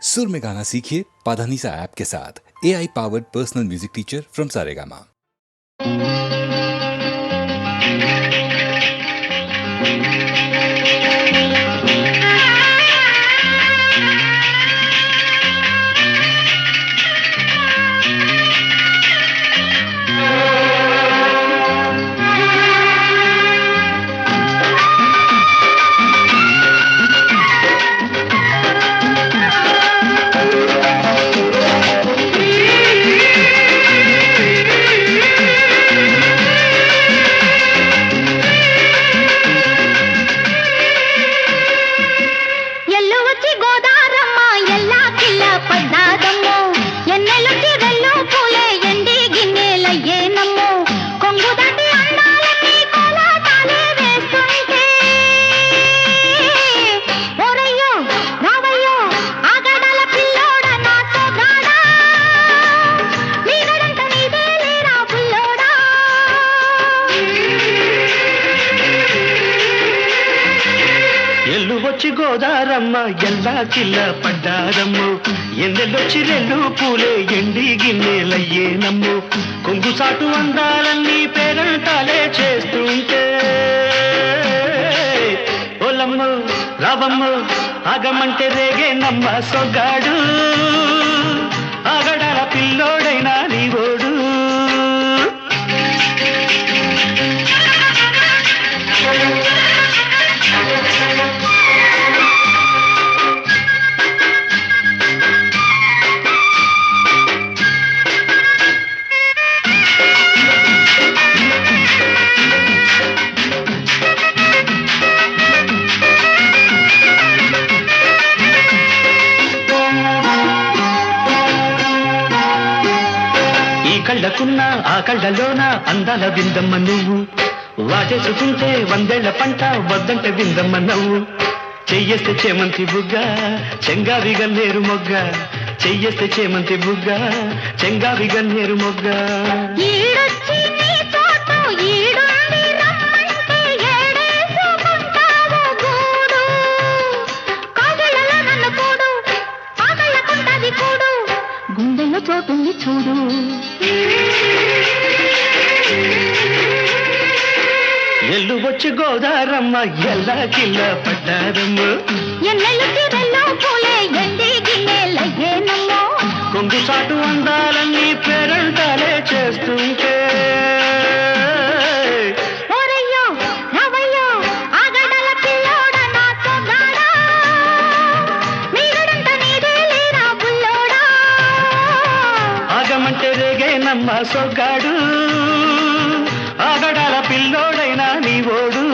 सुर में गाना सीखिए पाधानीसा ऐप के साथ। AI powered personal music teacher from Saregama. గోదారమ్మ ఎల్లా కిల్ల పడ్డారమ్ము ఎన్నెల్లొచ్చి రెండు పూలే ఎండి గిన్నెలయ్యేనమ్ము కొంగు సాటు అందాలన్నీ పేరంటాలే చేస్తుంటే ఓలమ్మ రావమ్మ ఆగమంటే రేగే నమ్మ సొగ్గాడు ఆగడాల పిల్లోడైనా నీవోడు కళ్ళకున్న ఆ కళ్ళలోన అందాల విందమ్మ నువ్వు వాటేసుకుంటే వందేళ్ల పంట వద్దంటే విందమ్మ నవ్వు చెయ్యేస్తే చేమంతి బుగ్గ చెంగావి గన్నేరు మొగ్గ చెయ్యేస్తే చేమంతి బుగ్గ చెంగావి గన్నేరు మొగ్గ గుండెల్లో చోటుంది చూడు ఎల్లు వచ్చి గోదారమ్మ ఎల్లా కిల్ల పడ్డారమ్మ ఎన్నెల్లు తీరల్లో పూలే ఎండి గిన్నెలయ్యేనమ్మో కొంగు సాటు అందాలన్నీ పేరంటాలే చేస్తుంటే ఓరయ్యో రావయ్యో ఆగడాల పిల్లోడ నా సొగ్గాడా మీరంట నీదే లేరా బుల్లోడా ఆగమంటే రేగే నమ్మ సొగ్గాడు ఆగడాల పిల్లోడైనా నీవోడు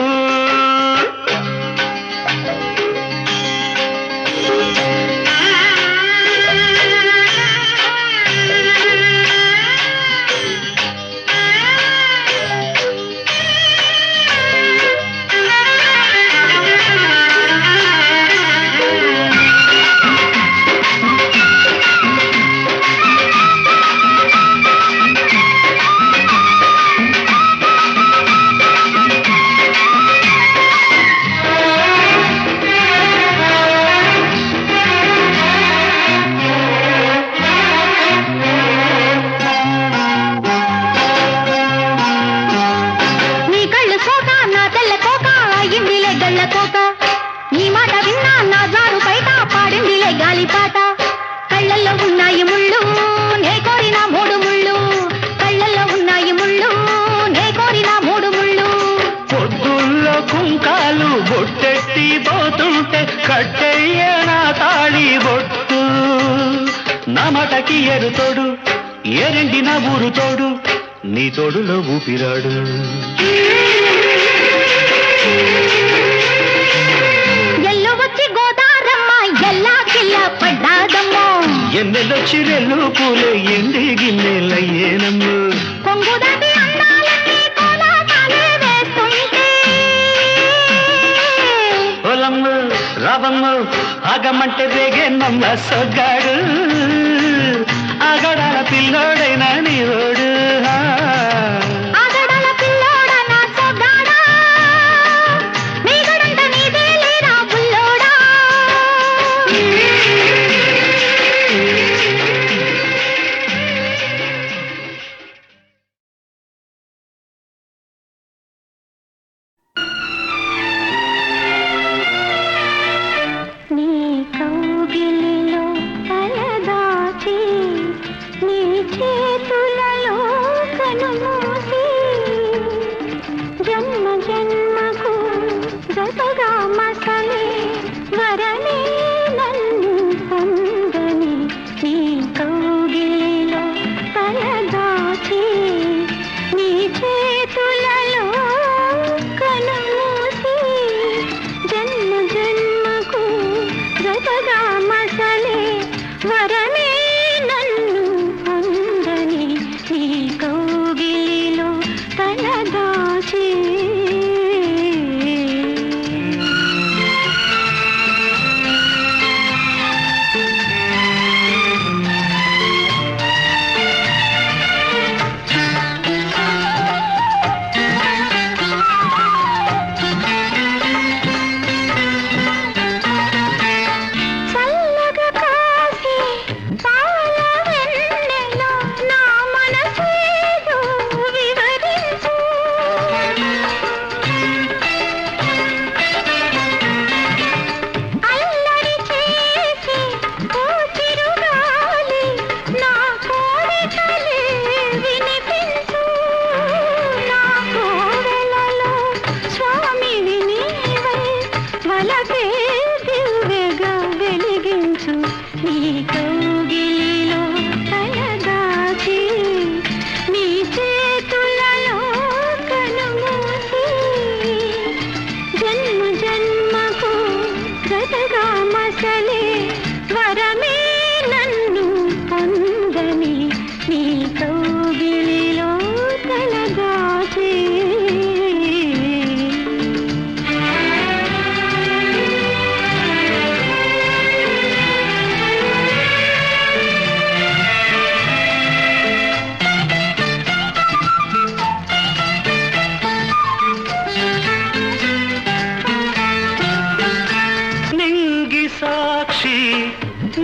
నీ మాట విన్నా నా జారు బయట పాడిందిలే గాలిపాట కళ్ళల్లో ఉన్నాయి ముళ్ళు నే కోరిన మూడు ముళ్ళు కళ్ళల్లో ఉన్నాయి ముళ్ళు నే కోరిన మూడు ముళ్ళు పొద్దుల్లో కుంకాలు బొట్టెట్టి పోతుంటే కట్టెయ్య నా తాళి బొట్టు నా మాటకి ఎరుతోడు ఏరెండి నా ఊరు తోడు నీ తోడులో ఊపిరాడు ఎన్నెల్లొచ్చి రెల్లు పూలే ఎండి గిన్నెలయ్యేనమ్ము కొంగుదాటి అందాలన్నీ కోలాటాలే వేస్తుంటే ఓలమ్మ రావమ్మ ఆగమంటే రేగే నమ్మ సొగ్గాడు ఆగడాల పిల్లోడైనా నీవోడు ఆగడాల పిల్లోడ నా సొగ్గాడా మీగడంట నీదే లేరా బుల్లోడా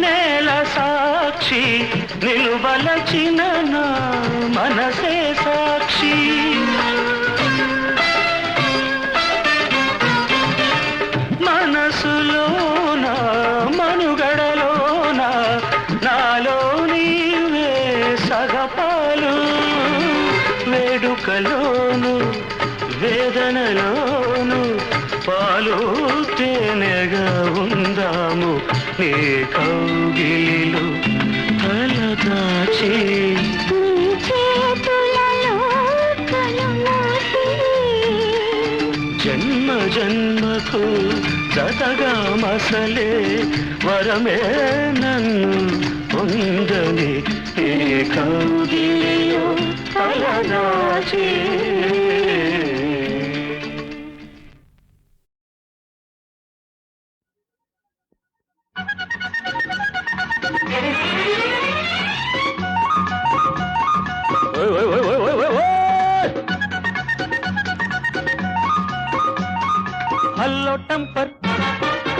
నేల సాక్షి నిలువలచిన నా మనసే సాక్షి మనసులోన మనుగడలోన నాలో నీవే సగపాలు వేడుకలోను వేదనలోను పాలు తేనెగా ఉందాము నీ కౌగిలిలో తలదాచి జన్మ జన్మకు జతగా మసలే వరమే నన్ను పొందని నీ కౌగిలిలో తలదాచి హల్లో టెంపర్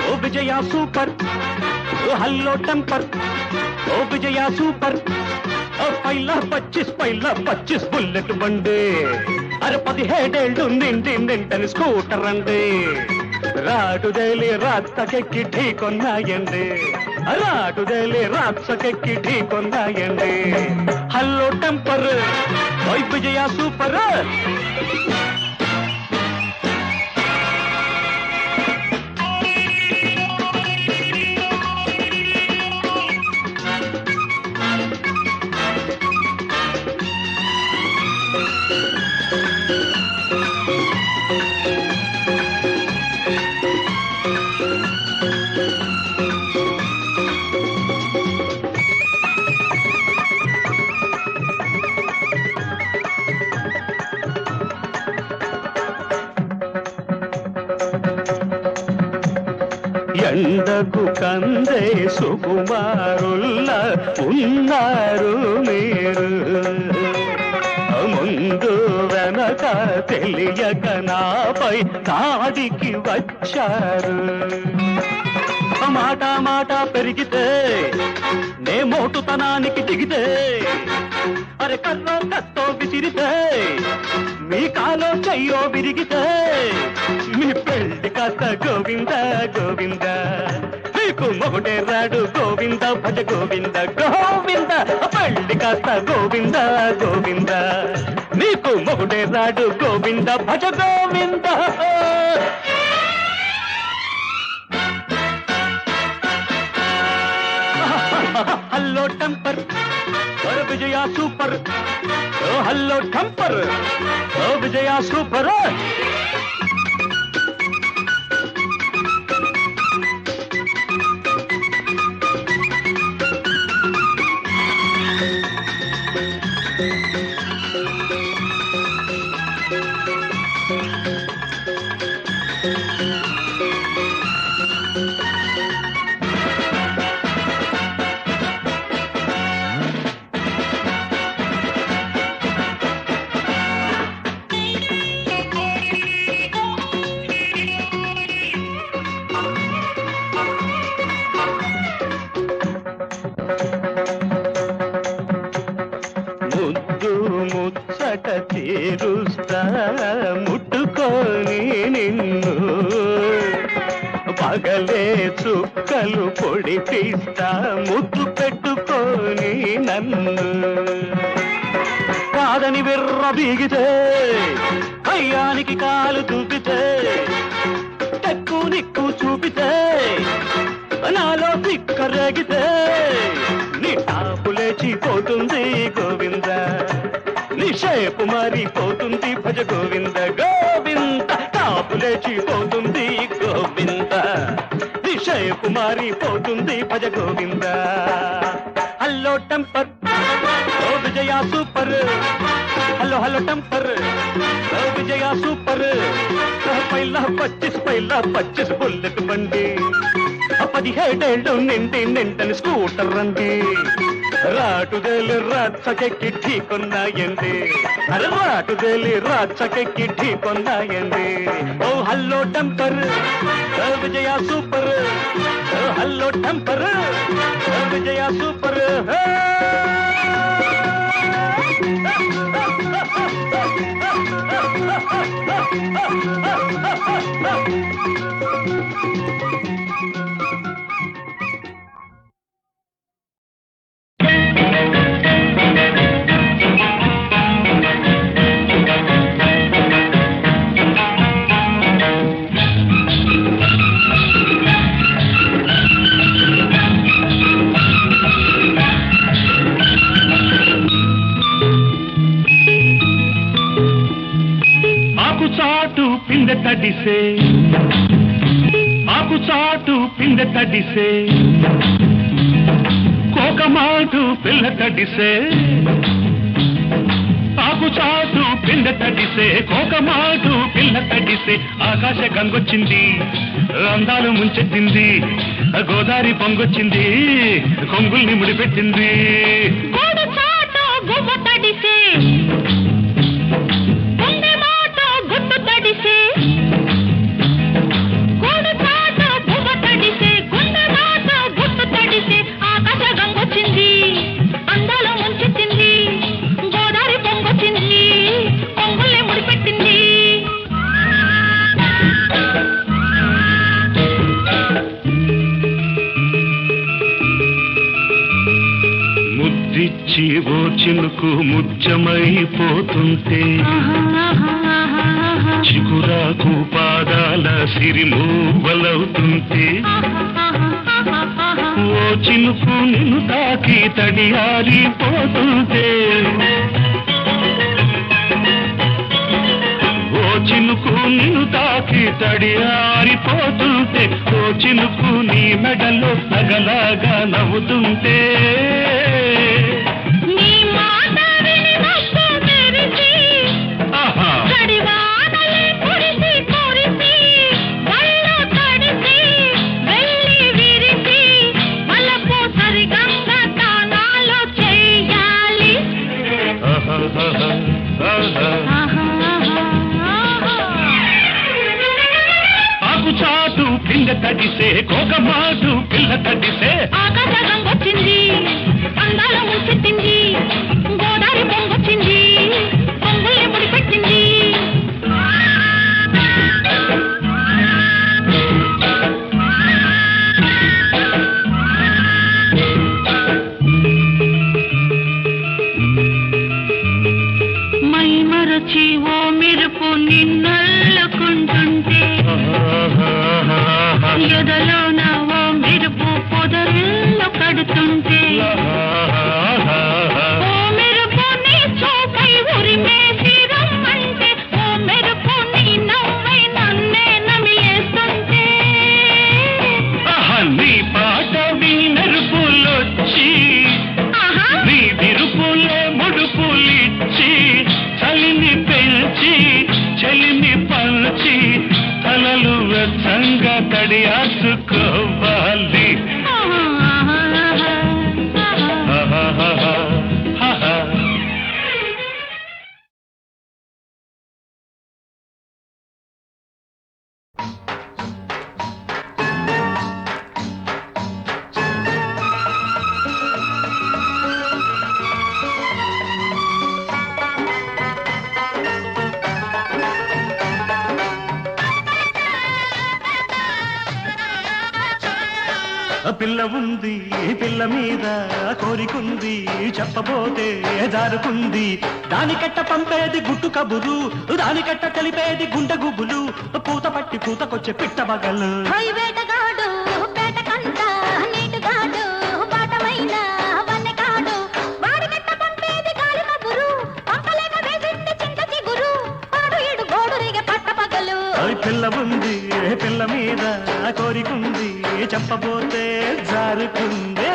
ఓ విజయ సూపర్ హల్లో టెంపర్ ఓ విజయ సూపర్ పైలా 25 బుల్లెట్ బండి అరే 17 నింటని స్కూటర్ అండి రాటుదేలి రాత్సకెక్కి ఢీకొన్నాయండి రాటుదేలి రాత్సకెక్కి ఢీకొన్నాయండి హల్లో టెంపర్ ఓ విజయ సూపర్ ఎండకు కందే సుకుమారుల్లా ఉన్నారు మీరు ముందు వెనక తెలియక నాపై దాడికి వచ్చారు మాట పెరిగితే నే మోటుతనానికి దిగితే అరే కర్రో కత్తో విసిరితే మీ కాలో చెయ్యో విరిగితే మీ పెళ్లి కాస్త గోవింద గోవింద మీకు మొగుడే రాడు గోవింద భజ గోవింద గోవింద పెళ్లి కాస్త గోవింద గోవింద మీకు మొగుడే రాడు గోవింద భజ గోవింద హల్లో టెంపర్ విజయ సూపర్ హల్లో టెంపర్ విజయ సూపర్ ముచ్చట తీరుస్తా ముట్టుకొని నిన్ను పగలే చుక్కలు పొడిపిస్తా ముద్దు పెట్టుకొని నన్ను కాదని విర్ర బీగితే అయ్యానికి కాలు చూపితే టక్కు నిక్కు చూపితే నాలో తిక్కరేగితే నీ టాపు లేచిపోతుంది గోవింద నీ షేపు మారిపోతుంది భజ గోవింద గోవింద టాపు లేచిపోతుంది గోవింద నీ షేపు మారిపోతుంది భజ గోవింద హల్లో టెంపర్ ఓ విజయ సూపర్ హలో హలో టెంపర్ ఓ విజయ సూపర్ పైలా 25 బుల్లెట్ బండి 17 నింటని స్కూటర్ అండి రాటుదేలి రాత్సకెక్కి ఢీకొన్నాయండి అరే రాటుదేలి రాత్సకెక్కి ఢీకొన్నాయండి ఓ హల్లో టెంపర్ విజయ సూపర్ హల్లో టెంపర్ విజయ సూపర్. తడిసే ఆకు చాటు పిందె తడిసే కోకమాటు పిల్ల తడిసే ఆకు చాటు పిందె తడిసే కోకమాటు పిల్ల తడిసే ఆకాశ గంగొచ్చింది అందాలు ముంచెత్తింది గోదావరి పొంగొచ్చింది కొంగుల్ని ముడిపెట్టింది ఓ చినుకు ముచ్చమైపోతుంటే చిగురాకు పాదాల సిరిమూవలవుతుంటే ఓ చినుకు నిన్ను తాకి తడియారిపోతుంటే ఓ చినుకు నిన్ను తాకి తడియారిపోతుంటే ఓ చినుకు నీ మెడలో నగలాగా నవ్వుతుంటే ఆకుచాటు పిండ తడిసే కోకమాటు పిల్ల తడిసే ఆకాశ గంగొచ్చింది అందాల ముంచెత్తింది గోదావరి పొంగొచ్చింది పొంగుల్ని ముడిపెట్టింది మై మరచి ఓ మెరుపు నిన్నల్లుకుంటుంటే ఎదలోన ఓ మెరుపు పొదరిల్లు కడుతుంటే ఓ మెరుపు నీ చూపై ఉరిమేసి రమ్మంటే ఓ మెరుపు నీ నవ్వై నన్నే నమిలేస్తుంటే నీ పాట నీ మెరుపులొచ్చి నీ విరుపులే ముడుపులిచ్చి చలిని పెంచి చలిని పంచి తలలు వెచ్చంగా తడియాసుకోవాలి పిల్ల ఉంది పిల్ల మీద కోరికుంది చెప్పబోతే జారుకుంది దానికట్ట పంపేది గుట్టు కబురు దానికట్ట కలిపేది గుండె గుబులు పూత పట్టి పూతకొచ్చే పిట్ట బగలు వేటగాడు పేటకంట నీటుగాడు బాటమైన వన్నెకాడు వాడికట్ట పంపేది గాలి కబురు పంపలేక వేసింది చింత చిగురు పాడు ఇడు గోడురిగే పట్ట పగలు పిల్ల ఉంది పిల్ల మీద కోరికుంది చెప్పబోతే జారుకుందే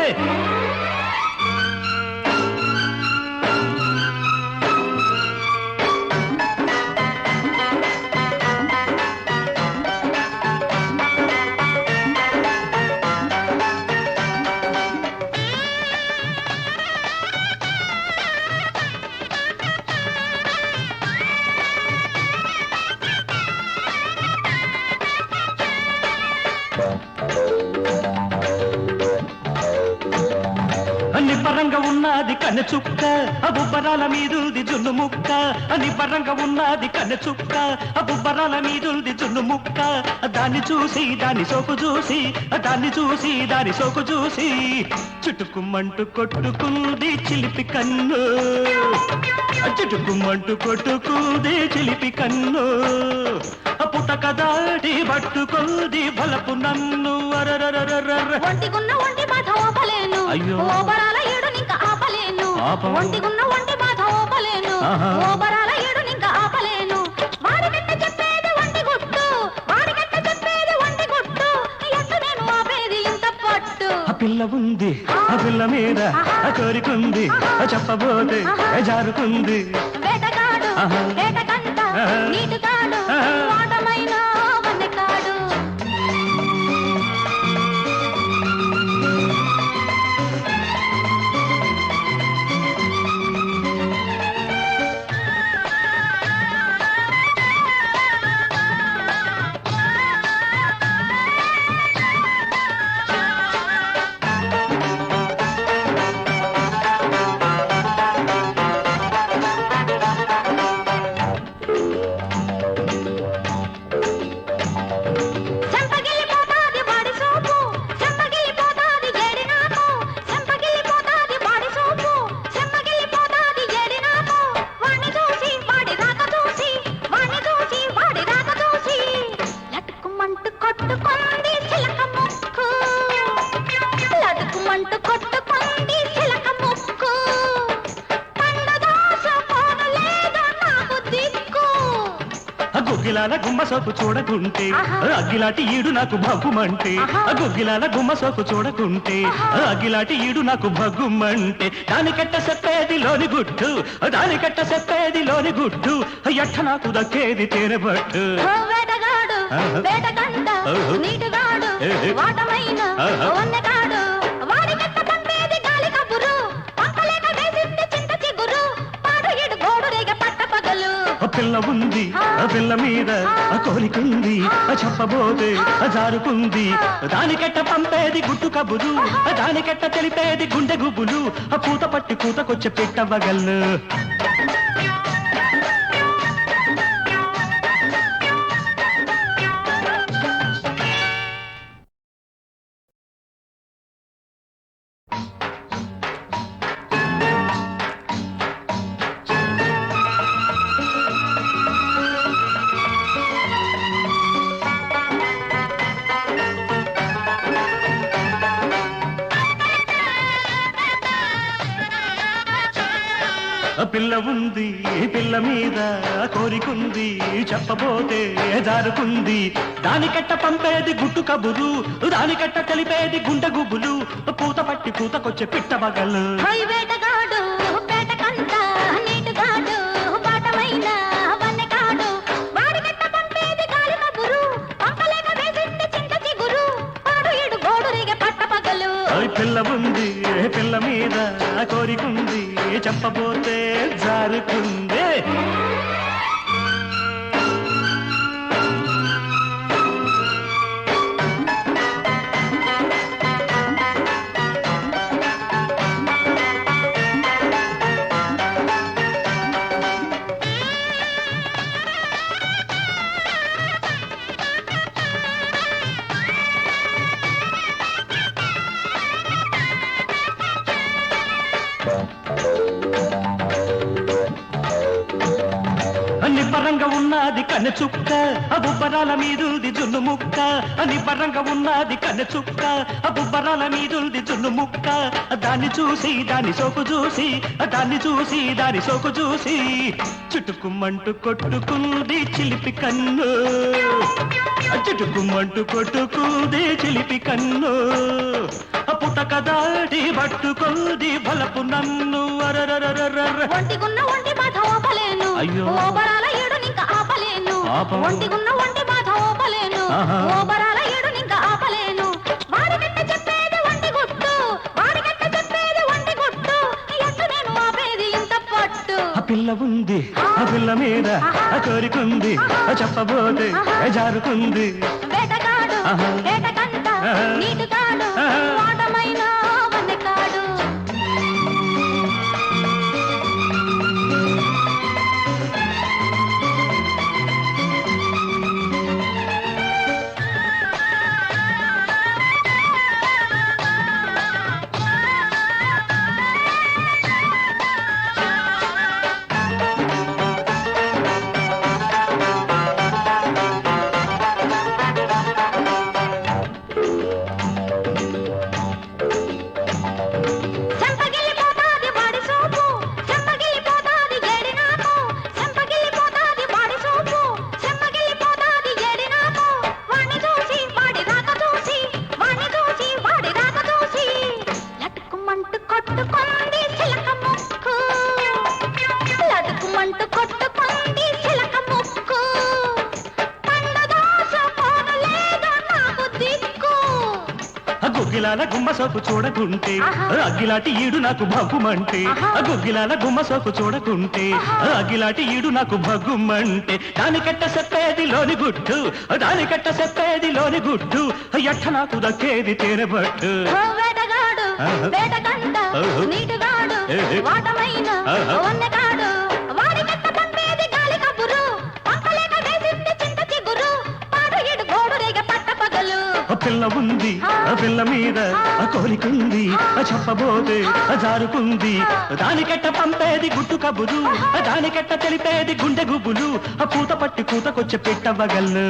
నిబ్బరంగా ఉన్నది కన్నె చుక్క బుబ్బరాల మీదుంది జున్ను ముక్క నిబ్బరంగా ఉన్నది కన్నె చుక్క బుబ్బరాల మీదుంది జున్ను ముక్క దాన్ని చూసి దాని సోకు చూసి దాన్ని చూసి దాని సోకు చూసి చుట్టుకుమ్మంటూ కొట్టుకుంది చిలిపి కన్ను చుట్టుకుమ్మంటూ కొట్టుకుంది చిలిపి కన్ను పుటక దాడి పట్టుకుంది బలపు నన్ను ఒంటిగున్న ఒంటి బాధ ఓపలేను అయ్యో. ఓబరాల ఏడు నింక ఆపలేను ఆపవా? ఒంటిగున్న ఒంటి బాధ ఓపలేను ఆహా. ఓబరాల ఏడు నింక ఆపలేను వాడికట్ట చెప్పేది ఒంటి గుట్టు వాడికట్ట చెప్పేది ఒంటి గుట్టు ఎట్టు నేను ఆపేది ఇంత పట్టు ఆ పిల్ల ఉంది ఆ పిల్ల మీద కోరికుంది చెప్పబోతే జారుకుంది వేటగాడు ఆహా. వేటకంట ఆహా. నీటిగాడు ఆహా. వాటమైన వన్నెకాడు చెంపగిల్లిపోతాది బాడి సోపు చెంపగిల్లిపోతాది ఏడి నాకు చెంపగిల్లిపోతాది బాడి సోపు చెంపగిల్లిపోతాది ఏడి నాకు వాణ్ణి చూసి వాడి రాక చూసి వాణ్ణి చూసి వాడి రాక చూసి లటుకుమంటూ కొట్టుకుంది చిలక ముక్కు లటుకుమంటూ కొట్టుకుంది చిలక ముక్కు పండు దోస పోను లేదు నాకు దిక్కు గుగ్గిలాల గుమ్మ సోకు చూడకుంటే ఆహా. అగ్గిలాటి ఈడు నాకు భగ్గుమంటే ఆహా. గుగ్గిలాల గుమ్మ సోకు చూడకుంటే ఆహా. అగ్గిలాటి ఈడు నాకు భగ్గుమంటే దానికట్ట చెప్పేది లోని గుట్టు దానికట్ట చెప్పేది లోని గుట్టు ఎట్ట నాకు దక్కేది తేనెబట్టు ఓ వేటగాడు ఆహా. వేటకంట ఆహా. నీటిగాడు ఏ. వాటమైన ఆహా. వన్నెకాడు వాడి కట్ట పంపేది గాలి కబురు పంపలేక వేసింది చింత చిగురు పాడు ఇడు గోడు రేగ పట్ట పగలు ఆ పిల్ల ఉంది ఆ పిల్ల మీద ఆ కోరికుంది చెప్పబోతే జారుకుంది దానికెట్ట పంపేది గుట్టు కబురు దానికెట్ట తెలిపేది గుండె గుబులు ఆ పూత పట్టి పూతకొచ్చే పెట్టవగల్లు ఆ పిల్ల ఉంది పిల్ల మీద కోరికుంది చెప్పబోతే జారుకుంది దానికట్ట పంపేది గుట్టు కబురు దానికట్ట కలిపేది గుండె గుబులు పూత పట్టి పూతకొచ్చే పిట్టబగలు హై వేటగాడు వేటకంట నీటిగాడు వాటమైన వన్నెకాడు వాడి కట్ట పంపేది గాలి కబురు పంపలేక వేసింది చింత చిగురు పాడు ఇడు గోడు రేగ పట్ట పగలు పిల్ల ఉంది పిల్ల మీద కోరికుంది చెప్పబోతే జారుకుంది నిబ్బరంగా ఉన్నది కన్నె చుక్క బుబ్బరాల మీదుంది జున్ను ముక్క నిబ్బరంగా ఉన్నది కన్నె చుక్క బుబ్బరాల మీదుంది జున్ను ముక్క దాన్ని చూసి దాని సోకు చూసి దాన్ని చూసి దాని సోకు చూసి చుట్టుకుమ్మంటూ కొట్టుకుంది చిలిపి కన్ను చుట్టుకుమ్మంటూ కొట్టుకుంది చిలిపి కన్ను పుటక దాడి పట్టుకుంది బలపు నన్ను ఒంటిగున్న ఒంటి బాధ ఓపలేను అయ్యో. ఓబరాల ఏడు నింక ఆపలేను ఆపవా? ఒంటిగున్న ఒంటి బాధ ఓపలేను ఆహా. ఓబరాల ఏడు నింక ఆపలేను వాడికట్ట చెప్పేది ఒంటి గుట్టు వాడికట్ట చెప్పేది ఒంటి గుట్టు ఎట్టు నేను ఆపేది ఇంత పట్టు ఆ పిల్ల ఉంది ఆ పిల్ల మీద కోరికుంది చెప్పబోతే జారుకుంది వేటగాడు ఆహా. వేటకంట ఆహా. నీటిగాడు ఆహా. వాటమైన వన్నెకాడు కొట్టుకుంది చిలక ముక్కు లదుకుమంటూ కొట్టుకుంది చిలక ముక్కు పండదాస పోనలేదు నాకు దిక్కు గుగ్గిలాల గుమ్మ సోకు చూడకుంటే అగ్గిలాటి ఈడు నాకు భగ్గుమంటే గుగ్గిలాల గుమ్మ సోకు చూడకుంటే అగ్గిలాటి ఈడు నాకు భగ్గుమంటే దానికట్ట చెప్పేది లోని గుడ్డు దానికట్ట చెప్పేది లోని గుడ్డు ఎట్ట నాకు దక్కేది తేనెబట్టు వేటగాడు వేటగండ నీటిగాడు వాటమైన వన్నగాడు వాడి కట్ట పంపేది గాలి కబురు పక్కలేక వేసింది చింత చిగురు పాడు ఇడు గోడు రేగ పట్ట పగలు పిల్ల ఉంది పిల్ల మీద కోరికుంది చెప్పబోతే జారుకుంది దానికెట్ట పంపేది గుట్టు కబురు దానికెట్ట తెలిపేది గుండె గుబులు పూత పట్టి కూతకొచ్చే పెట్టవగల్లు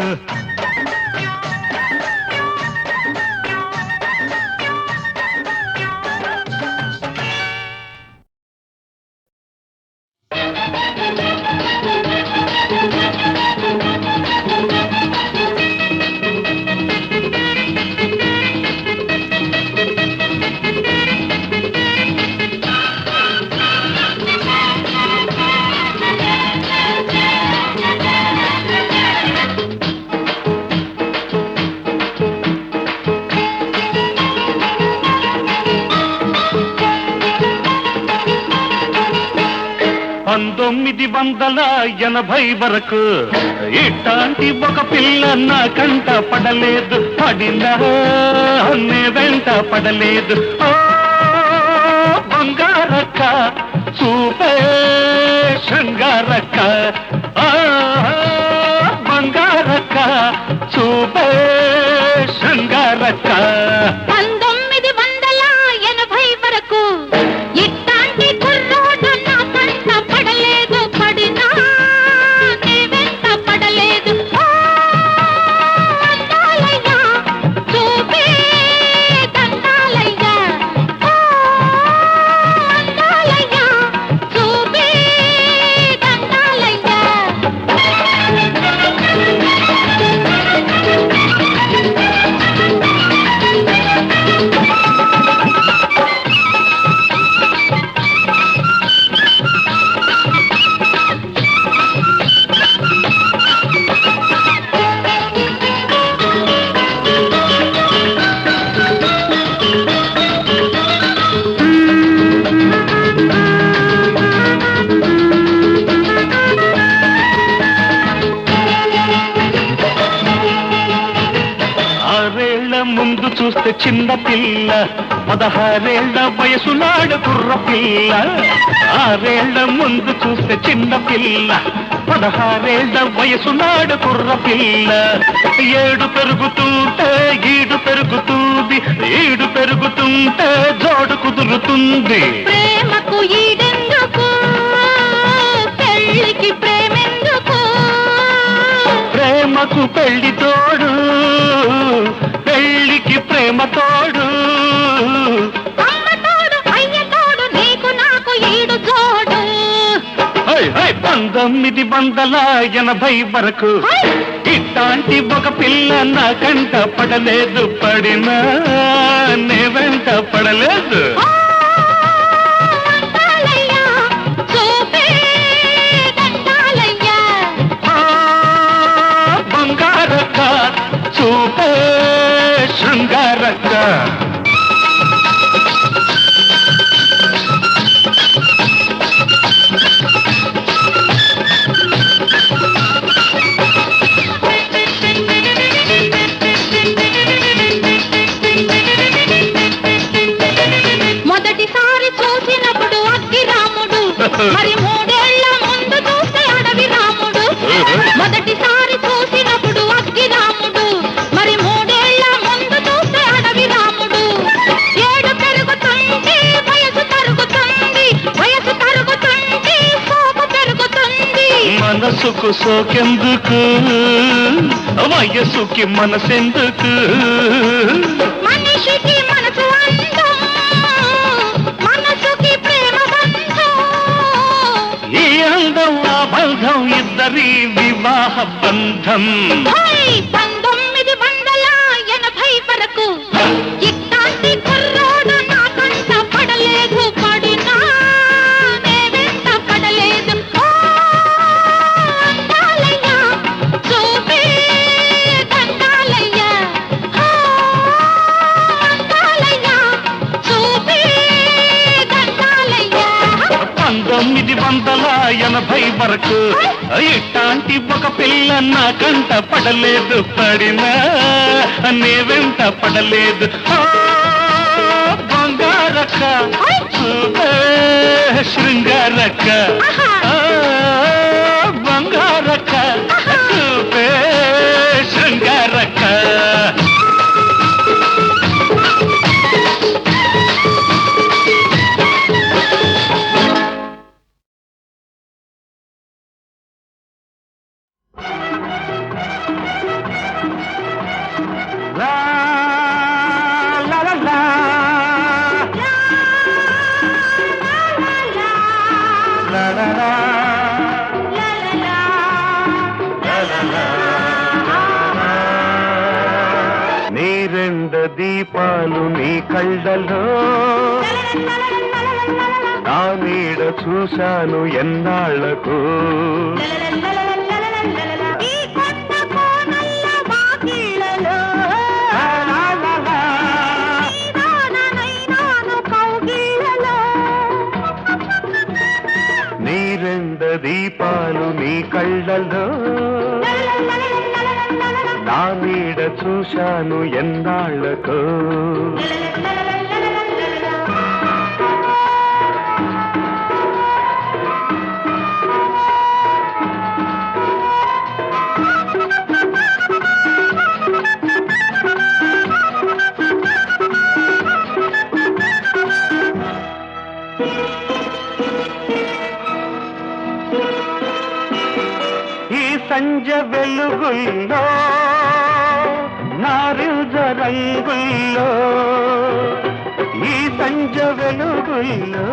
వరకు ఇట్లాంటి ఒక పిల్ల నా కంట పడలేదు పడినా నే వెంట పడలేదు ఓ బంగారక్క చూపే శృంగారక్క బంగారక్క చూపే శృంగారక్క 1980 వరకు ఇట్లాంటి కుర్రోడు నా కంట పడలేదు పడినా నే వెంట పడలేదు అందాలయ్య చూపే దండాలయ్య అందాలయ్య చూపే దండాలయ్య ముందు చూస్తే చిన్న పిల్ల 16 ఏళ్ల వయసు నాడు కుర్ర పిల్ల 6 ఏళ్ల ముందు చూస్తే చిన్న పిల్ల 16 ఏళ్ల వయసు నాడు కుర్ర పిల్ల 7 పెరుగుతుంటే ఈడు పెరుగుతుంది ఈడు పెరుగుతుంటే జోడు కుదురుతుంది ప్రేమకు ఈడెందుకు పెళ్ళికి ప్రేమెందుకు ప్రేమకు పెళ్లి తోడు పెళ్లికి ప్రేమ తోడు అమ్మ తోడు అయ్య తోడు నీకు నాకు ఈడు జోడు 1980 వరకు ఇట్లాంటి ఒక పిల్ల నా కంట పడలేదు పడినా నే వెంట పడలేదు అందాలయ్య చూపే దండాలయ్య బంగారక్క చూపే శృంగారక్క మొదటిసారి చూసినప్పుడు అగ్గి రాముడు మరి 3 ఏళ్ల ముందు చూస్తే అడవి రాముడు మొదటిసారి చూసినప్పుడు అగ్గి రాముడు మరి 3 ఏళ్ల ముందు చూస్తే అడవి రాముడు 7 పెరుగుతుంది వయసు తరుగుతుంది వయసు తరుగుతుంది సోకు పెరుగుతుంది మనసుకు సోకెందుకు వయసుకి మనసెందుకు మనిషికి మనసు అందం మనసుకి ప్రేమ బంధం ఈ అందం ఆ బంధం ఇద్దరి వివాహ బంధం 1980 వరకు ఇట్లాంటి కుర్రోడు నా కంట పడలేదు 1980 వరకు ఇట్లాంటి ఒక పిల్ల నా కంట పడలేదు, పడినా నే వెంట పడలేదు. బంగారక్క శృంగారక్క, బంగారక్క శృంగారక్క. నీ రెండు దీపాలు నీ కళ్ళలో నా నీడ చూశాను ఎన్నాళ్లకు. నీ రెండు దీపాలు నీ కళ్ళలో నా నీడ చూశాను ఎన్నాళ్లకు. ఈ సంజ వెలుగుల్లో నారింజ రంగుల్లో, ఈ సంజ వెలుగుల్లో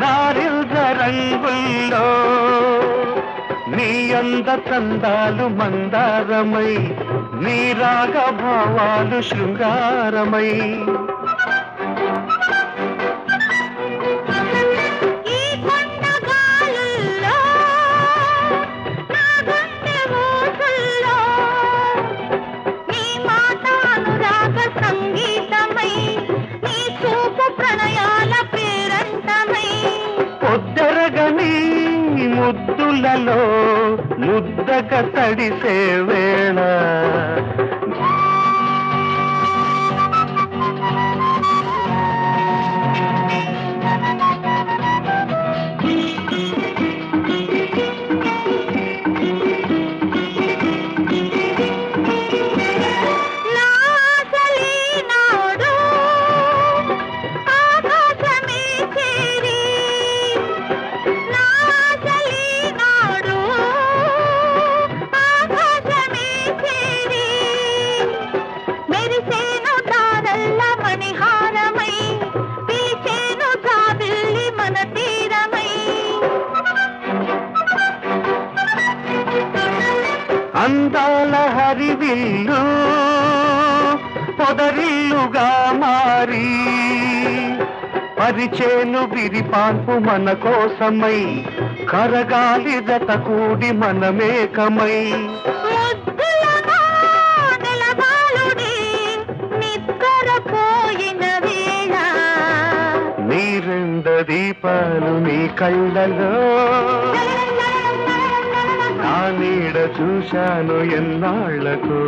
నారింజ రంగుల్లో నీ అంద చందాలు మందారమై, నీ రాగ భావాలు శృంగారమై. పొద్దరగని ముద్దులలో ముద్దక తడిసే వేళ, అందాల హరివిల్లు పొదరిల్లుగా మారి, పరిచేను విరిపాన్పు మన కోసమై, కరగాలి జత కూడి మనమేకమై. నీ రెండు దీపాలు నీ కళ్ళలో నా నీడ చూశాను ఎన్నాళ్లకు.